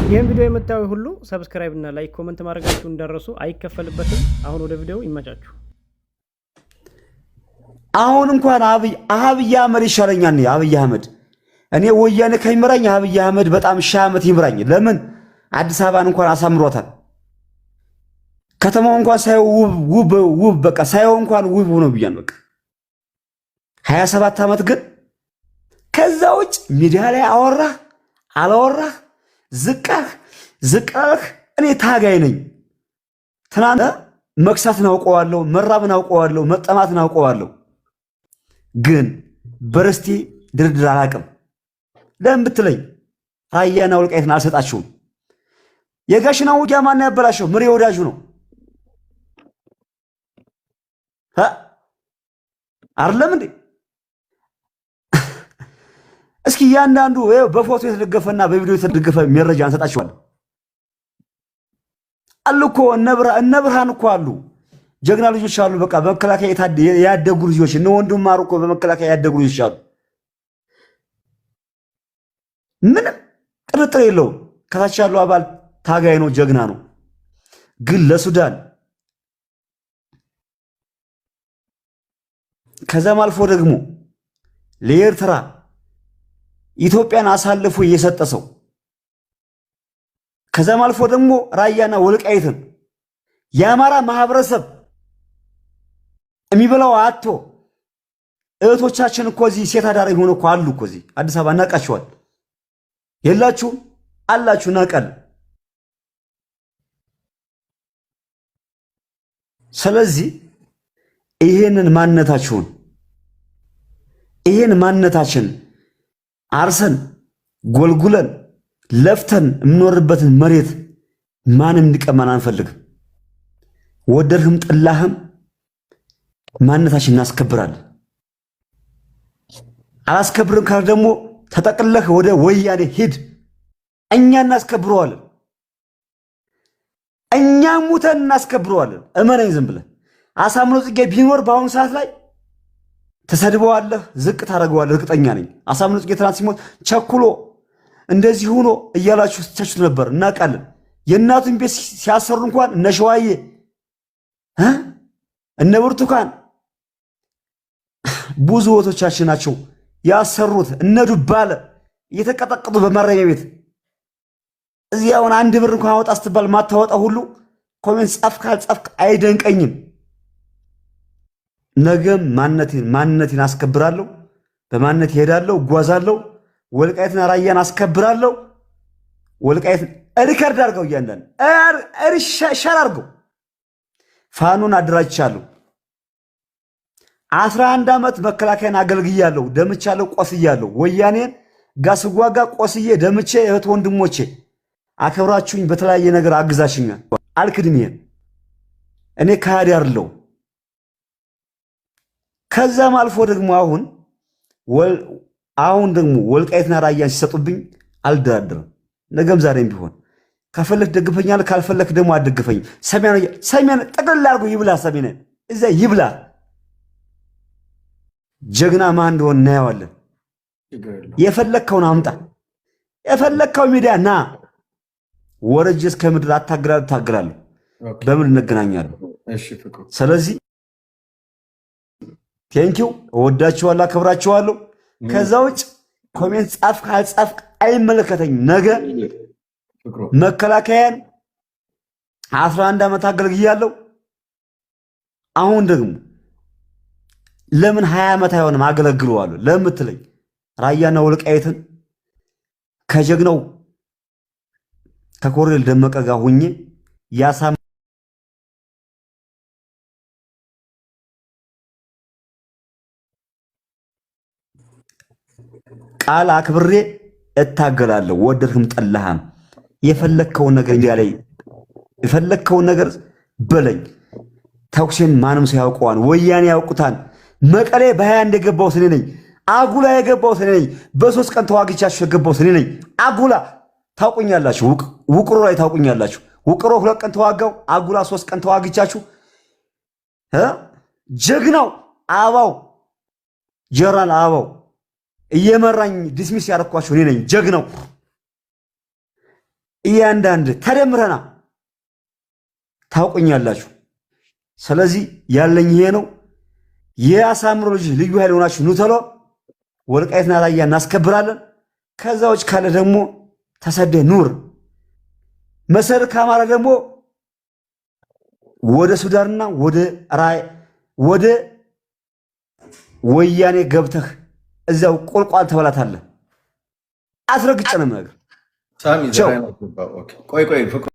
ይህን ቪዲዮ የምታዩ ሁሉ ሰብስክራይብ እና ላይክ ኮመንት ማድረጋችሁ እንዳረሱ አይከፈልበትም። አሁን ወደ ቪዲዮ ይመጫችሁ። አሁን እንኳን አብይ አህመድ ይሻለኛል። አብይ አህመድ እኔ ወያኔ ከሚመራኝ አብይ አህመድ በጣም ሺህ ዓመት ይምራኝ። ለምን አዲስ አበባን እንኳን አሳምሮታል። ከተማው እንኳን ሳይው ውብ በቃ ሳይው እንኳን ውብ ሆኖ ብያን በቃ 27 ዓመት ግን ከዛ ውጭ ሚዲያ ላይ አወራህ አላወራህ ዝቃህ እኔ ታጋይ ነኝ። ትናንት መክሳትን አውቀዋለሁ፣ መራብን አውቀዋለሁ፣ መጠማትን አውቀዋለሁ። ግን በርስቲ ድርድር አላቅም። ለምን ብትለኝ ራያና ወልቃይትን አልሰጣችሁም። የጋሽና ውጊያ ማን ያበላሸው? ምሬ ወዳጁ ነው አይደለም እንዴ? እስኪ ያንዳንዱ በፎቶ የተደገፈና በቪዲዮ የተደገፈ መረጃ አንሰጣችኋለሁ። አሉ እኮ እነ ብርሃን እኮ አሉ፣ ጀግና ልጆች አሉ። በቃ በመከላከያ ያደጉ ልጆች እነ ወንድም ማሩ እኮ በመከላከያ ያደጉ ልጆች አሉ። ምንም ጥርጥር የለውም። ከታች ያለው አባል ታጋይ ነው፣ ጀግና ነው። ግን ለሱዳን ከዛም አልፎ ደግሞ ለኤርትራ ኢትዮጵያን አሳልፎ እየሰጠ ሰው ከዛም አልፎ ደግሞ ራያና ወልቃይትን የአማራ ማህበረሰብ የሚበላው አጥቶ እህቶቻችን እኮ እዚህ ሴት አዳሪ ሆኖ እኮ አሉ እኮ እዚህ አዲስ አበባ እናቃቸዋል። የላችሁ አላችሁ እናቃል። ስለዚህ ይሄንን ማንነታችን አርሰን ጎልጉለን ለፍተን የምኖርበትን መሬት ማንም እንዲቀማን አንፈልግም። ወደድህም ጥላህም ማንነታችን እናስከብራለን። አላስከብርም ካል ደግሞ ተጠቅለህ ወደ ወያኔ ሂድ፣ እኛ እናስከብረዋለን። እኛ ሙተን እናስከብረዋለን። እመነኝ ዝም ብለህ አሳምነው ጽጌ ቢኖር በአሁኑ ሰዓት ላይ ተሰድበዋለህ፣ ዝቅ ታደርገዋለህ። እርግጠኛ ነኝ። አሳምነው ጽጌ ትናንት ሲሞት ቸኩሎ እንደዚህ ሆኖ እያላችሁ ስትቸቹት ነበር፣ እናውቃለን። የእናቱን ቤት ሲያሰሩ እንኳን እነ ሸዋዬ እነ ብርቱካን ብዙ ወቶቻችን ናቸው ያሰሩት። እነ ዱባለ እየተቀጠቀጡ በማረሚያ ቤት እዚህ አሁን አንድ ብር እንኳን አወጣ ስትባል ማታወጣ ሁሉ ኮሜንት ጻፍክ ካልጻፍክ አይደንቀኝም። ነገም ማንነቴን አስከብራለሁ። በማንነት እሄዳለሁ፣ እጓዛለሁ። ወልቃይትና ራያን አስከብራለሁ። ወልቃይትን ሪከርድ አድርገው እያንዳንዱ ሸር አድርገው። ፋኖን አደራጅቻለሁ። 11 ዓመት መከላከያን አገልግያለሁ፣ ደምቻለሁ፣ ቆስያለሁ። ወያኔን ጋር ስዋጋ ቆስዬ ደምቼ እህት ወንድሞቼ አከብራችሁኝ በተለያየ ነገር አግዛሽኛል። አልክድም። ይሄን እኔ ካህዲ አይደለሁ። ከዛም አልፎ ደግሞ አሁን ደግሞ ወልቃይትና ራያን ሲሰጡብኝ አልደራደርም። ነገም ዛሬም ቢሆን ከፈለክ ደግፈኛል፣ ካልፈለክ ደግሞ አደግፈኝ። ሰሜን ጠቅልል አድርጎ ይብላ። ሰሜን እዛ ይብላ። ጀግና ማን እንደሆነ እናየዋለን። የፈለከውን አምጣ፣ የፈለከው ሚዲያ ና። ወረጅ እስከ ምድር ታገላለሁ። በምን እንገናኛለን? ስለዚህ ቴንኪው፣ እወዳችኋለሁ፣ አከብራችኋለሁ። ከዛ ውጭ ኮሜንት ጻፍ ካልጻፍክ አይመለከተኝም። ነገ መከላከያን 11 ዓመት አገልግያለሁ። አሁን ደግሞ ለምን 20 ዓመት አይሆንም አገለግለዋለሁ ለምትለኝ ራያና ወልቃይትን ከጀግናው ከኮሎኔል ደመቀ ጋር ሁኜ ቃል አክብሬ እታገላለሁ። ወደድክም ጠላህም የፈለከውን ነገር እንዲያ ላይ የፈለከውን ነገር በለኝ። ተኩሴን ማንም ሰው ያውቀዋል። ወያኔ ያውቁታል። መቀሌ በ21 የገባው እኔ ነኝ። አጉላ የገባው እኔ ነኝ። በ3 ቀን ተዋግቻችሁ የገባው እኔ ነኝ። አጉላ ታውቁኛላችሁ። ውቅሮ ላይ ታውቁኛላችሁ። ውቅሮ 2 ቀን ተዋጋው። አጉላ 3 ቀን ተዋግቻችሁ ጀግናው አባው ጀነራል አባው እየመራኝ ዲስሚስ ያደረኳችሁ እኔ ነኝ። ጀግናው እያንዳንድ ተደምረና ታውቁኛላችሁ። ስለዚህ ያለኝ ይሄ ነው። የአሳምሮ ልጅ ልዩ ኃይል ሆናችሁ ኑ ተሎ ወልቃይትና ራያ እናስከብራለን። ከዛዎች ካለ ደግሞ ተሰደ ኑር መሰረት ካማረ ደግሞ ወደ ሱዳንና ወደ ወያኔ ገብተህ እዛው ቁልቋል ተበላታለህ። አስረግጬ ነው የምነግርህ። ሳሚ ቆይ